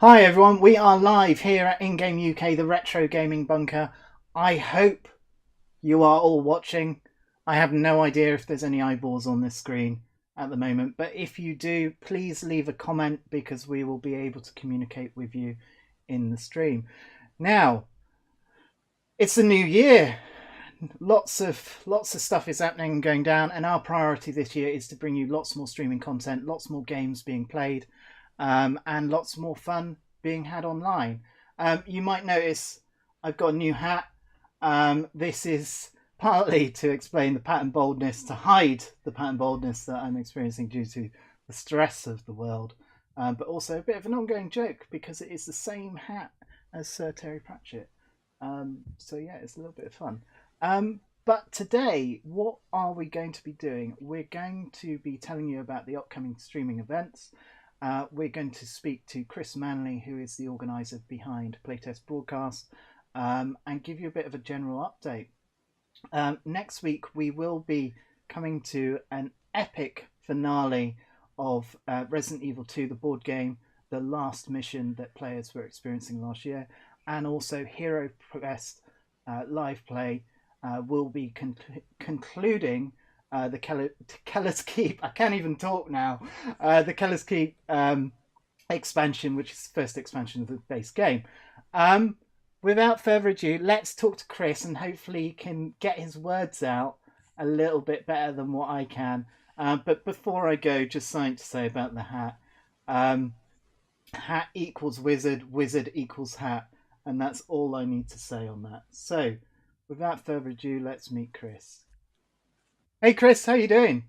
Hi everyone, we are live here at InGame UK, the Retro Gaming Bunker. I hope you are all watching. I have no idea if there's any eyeballs on this screen at the moment, but if you do, please leave a comment because we will be able to communicate with you in the stream. Now, it's the new year. Lots of stuff is happening and going down, and our priority this year is to bring you lots more streaming content, lots more games being played, and lots more fun being had online. You might notice I've got a new hat. This is partly to explain the pattern baldness, to hide the pattern baldness that I'm experiencing due to the stress of the world, but also a bit of an ongoing joke because it is the same hat as Sir Terry Pratchett. So yeah, it's a little bit of fun. But today, what are we going to be doing? We're going to be telling you about the upcoming streaming events. We're going to speak to Chris Manley, who is the organizer behind Playtest Broadcast, and give you a bit of a general update. Next week, we will be coming to an epic finale of Resident Evil 2, the board game, the last mission that players were experiencing last year, and also Hero Quest live play will be concluding the Keller's Keep. I can't even talk now. The Keller's Keep expansion, which is the first expansion of the base game. Without further ado, let's talk to Chris, and hopefully he can get his words out a little bit better than what I can. But before I go, just something to say about the hat. Hat equals wizard, wizard equals hat, and that's all I need to say on that. So, without further ado, let's meet Chris. Hey Chris, how you doing?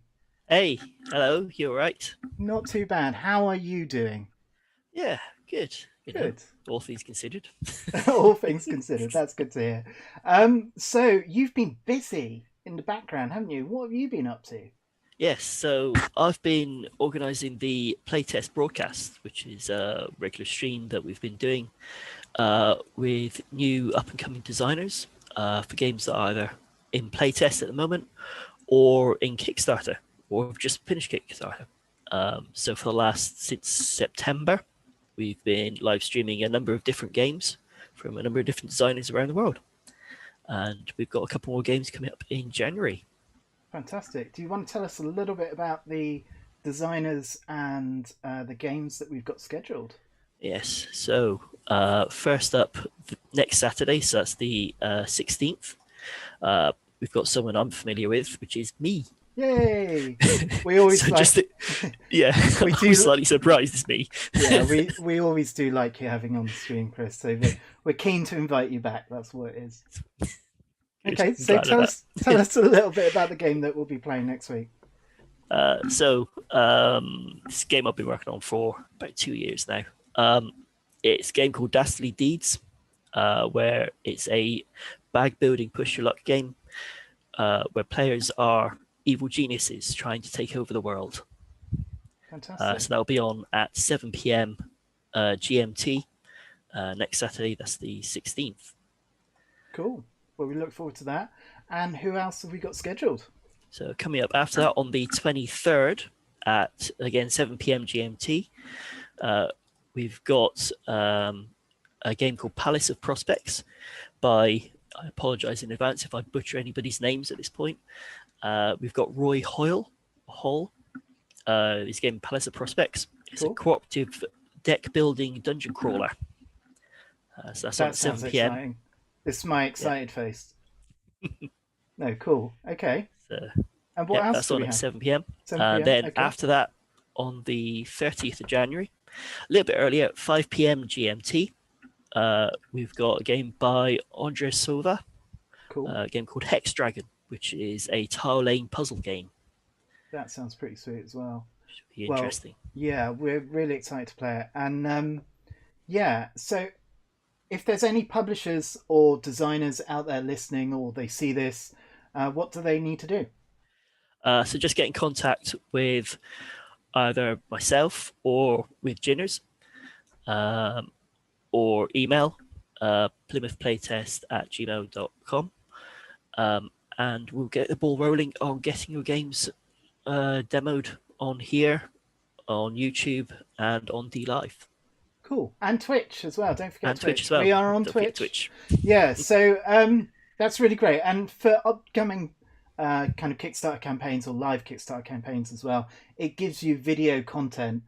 Hey, hello, you all right? Not too bad. How are you doing? Yeah, good. Good. All things considered. All things considered, that's good to hear. So you've been busy in the background, haven't you? What have you been up to? Yes, so I've been organising the playtest broadcast, which is a regular stream that we've been doing with new up and coming designers for games that are either in playtest at the moment or in Kickstarter or have just finished Kickstarter. So for the last since September, we've been live streaming a number of different games from a number of different designers around the world. And we've got a couple more games coming up in January. Fantastic. Do you want to tell us a little bit about the designers and the games that we've got scheduled? Yes. So first up, next Saturday, so that's the 16th. We've got someone I'm familiar with, which is me. Yay! We always So like. just yeah, We I'm do. slightly surprised it's me. Yeah, we always do like you having on the stream, Chris. So we're keen to invite you back. That's what it is. Good. Okay, I'm so glad of tell us a little bit about the game that we'll be playing next week. This game I've been working on for about 2 years now. It's a game called Dastardly Deeds, where it's a bag building push your luck game where players are evil geniuses trying to take over the world. Fantastic. So that'll be on at 7 p.m. GMT next Saturday. That's the 16th. Cool. Well, we look forward to that. And who else have we got scheduled? So coming up after that on the 23rd at again 7 p.m. GMT, we've got a game called Palace of Prospects by, I apologize in advance if I butcher anybody's names at this point. We've got Roy Hoyle. This game Palace of Prospects. It's a Cool. cooperative deck building dungeon crawler. So that's on That at sounds 7 p.m. exciting. This is my Yeah. excited face. No, cool. Okay. So And yeah, what else that's do on we at have? 7 p.m. 7 p.m. Then Okay. after that, on the 30th of January, a little bit earlier, at 5 p.m. GMT, we've got a game by Andre Sova, Cool. a game called Hex Dragon, which is a tile laying puzzle game. That sounds pretty sweet as well. Should be Well, interesting. yeah, we're really excited to play it. And yeah, so if there's any publishers or designers out there listening or they see this, what do they need to do? So just get in contact with either myself or with Jinners, um, or email plymouthplaytest@gmail.com, and we'll get the ball rolling on getting your games demoed on here, on YouTube, and on D Live. Cool. And Twitch as well. Don't forget And Twitch as well. We are on Don't forget Twitch. Twitch. Yeah, so that's really great. And for upcoming kind of Kickstarter campaigns or live Kickstarter campaigns as well, it gives you video content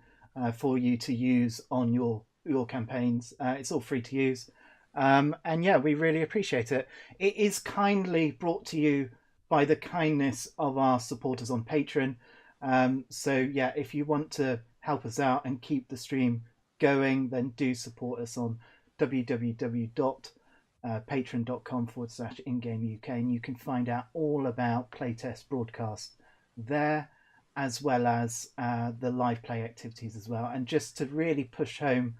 for you to use on your campaigns. It's all free to use. And yeah, we really appreciate it. It is kindly brought to you by the kindness of our supporters on Patreon. So yeah, if you want to help us out and keep the stream going, then do support us on www.patreon.com/InGameUK, and you can find out all about Playtest Broadcast there, as well as the live play activities as well. And just to really push home,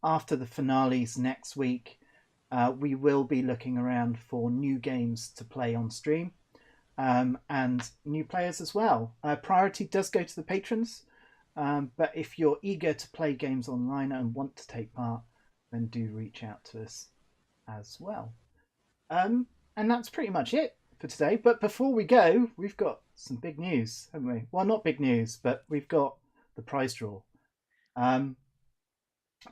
after the finales next week, we will be looking around for new games to play on stream, and new players as well. Priority does go to the patrons, but if you're eager to play games online and want to take part, then do reach out to us as well. And that's pretty much it for today. But before we go, we've got some big news, haven't we? Well, not big news, but we've got the prize draw.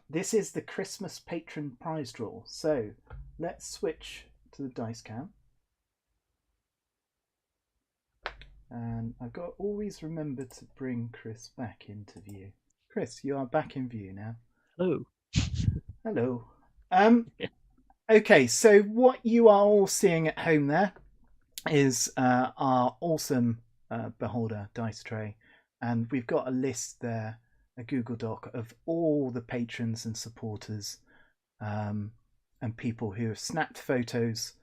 This is the Christmas patron prize draw. So let's switch to the dice cam. And I've got to always remember to bring Chris back into view. Chris, you are back in view now. Hello. Hello. Okay, so what you are all seeing at home there is our awesome Beholder dice tray. And we've got a list there, a Google Doc, of all the patrons and supporters and people who have snapped photos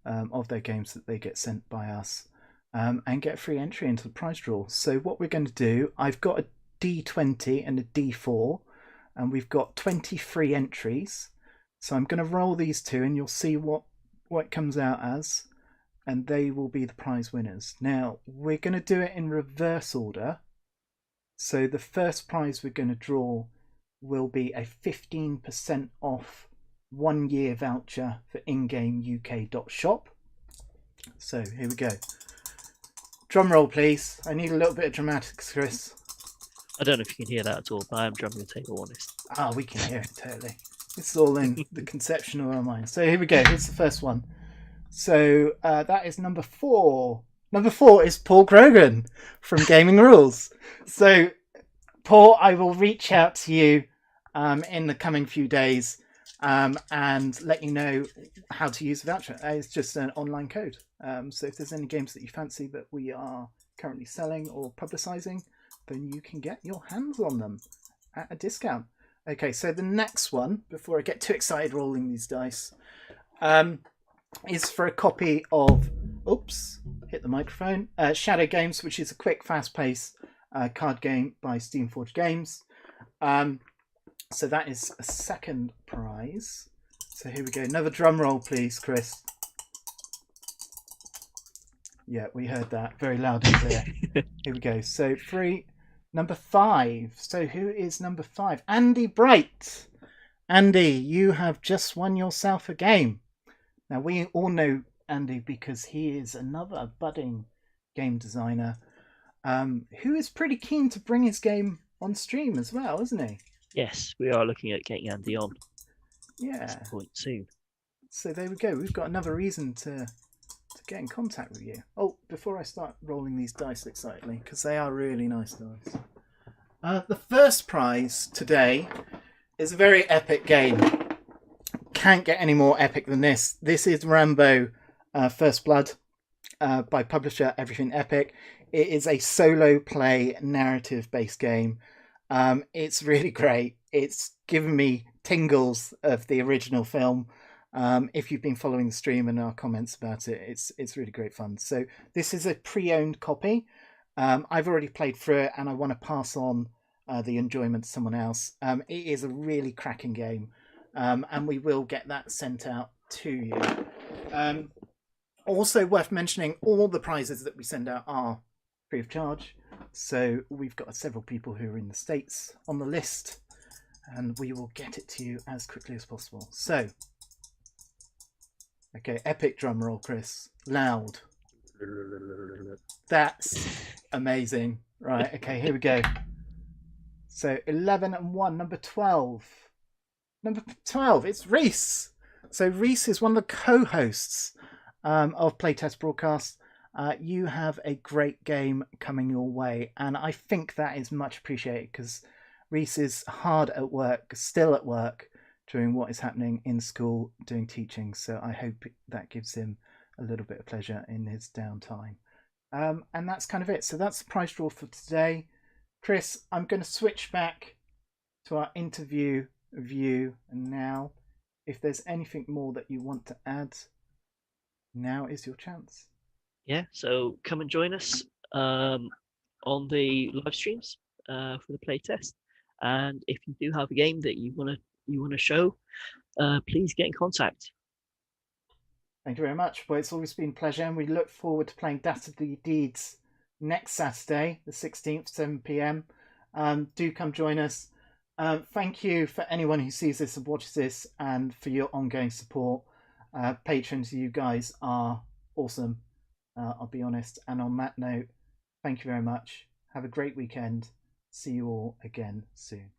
of their games that they get sent by us, and get free entry into the prize draw. So what we're going to do, I've got a D20 and a D4, and we've got 20 free entries. So I'm going to roll these two, and you'll see what it comes out as, and they will be the prize winners. Now, we're going to do it in reverse order. So the first prize we're going to draw will be a 15% off 1 year voucher for InGameUK.shop. So here we go. Drum roll, please. I need a little bit of dramatics, Chris. I don't know if you can hear that at all, but I am drumming the table, honest. Ah, we can hear it totally. It's all in the conception of our minds. So here we go. Here's the first one. So that is number 4. Number 4 is Paul Grogan from Gaming Rules. So, Paul, I will reach out to you in the coming few days and let you know how to use the voucher. It's just an online code. So if there's any games that you fancy that we are currently selling or publicising, then you can get your hands on them at a discount. Okay, so the next one, before I get too excited rolling these dice, is for a copy of, oops, hit the microphone, Shadow Games, which is a quick, fast-paced card game by Steamforged Games. So that is a second prize. So here we go. Another drum roll, please, Chris. Yeah, we heard that very loud and clear. Here we go. So number 5. So who is number 5? Andy Bright. Andy, you have just won yourself a game. Now, we all know Andy because he is another budding game designer who is pretty keen to bring his game on stream as well, isn't he? Yes, we are looking at getting Andy on. Yeah. At some point soon. So there we go. We've got another reason to get in contact with you. Oh, before I start rolling these dice excitedly, because they are really nice dice. The first prize today is a very epic game. Can't get any more epic than this. This is Rambo First Blood by publisher Everything Epic. It is a solo play narrative based game. It's really great. It's given me tingles of the original film. If you've been following the stream and our comments about it, it's really great fun. So this is a pre-owned copy. I've already played through it and I want to pass on the enjoyment to someone else. It is a really cracking game, and we will get that sent out to you. Also worth mentioning, all the prizes that we send out are free of charge. So we've got several people who are in the States on the list, and we will get it to you as quickly as possible. So, okay, epic drum roll, Chris. Loud. That's amazing. Right, okay, here we go. So 11 and 1, number 12. Number 12, it's Reese. So Reese is one of the co-hosts of Playtest Broadcast. You have a great game coming your way, and I think that is much appreciated because Reese is hard at work, still at work, doing what is happening in school, doing teaching. So I hope that gives him a little bit of pleasure in his downtime. And that's kind of it. So that's the prize draw for today. Chris, I'm going to switch back to our interview view now. If there's anything more that you want to add, now is your chance. Yeah, so come and join us on the live streams for the playtest. And if you do have a game that you wanna show, please get in contact. Thank you very much. Well, it's always been a pleasure, and we look forward to playing Dastardly Deeds next Saturday, the 16th, 7 p.m. Do come join us. Thank you for anyone who sees this and watches this, and for your ongoing support. Patrons, you guys are awesome. I'll be honest. And on that note, thank you very much. Have a great weekend. See you all again soon.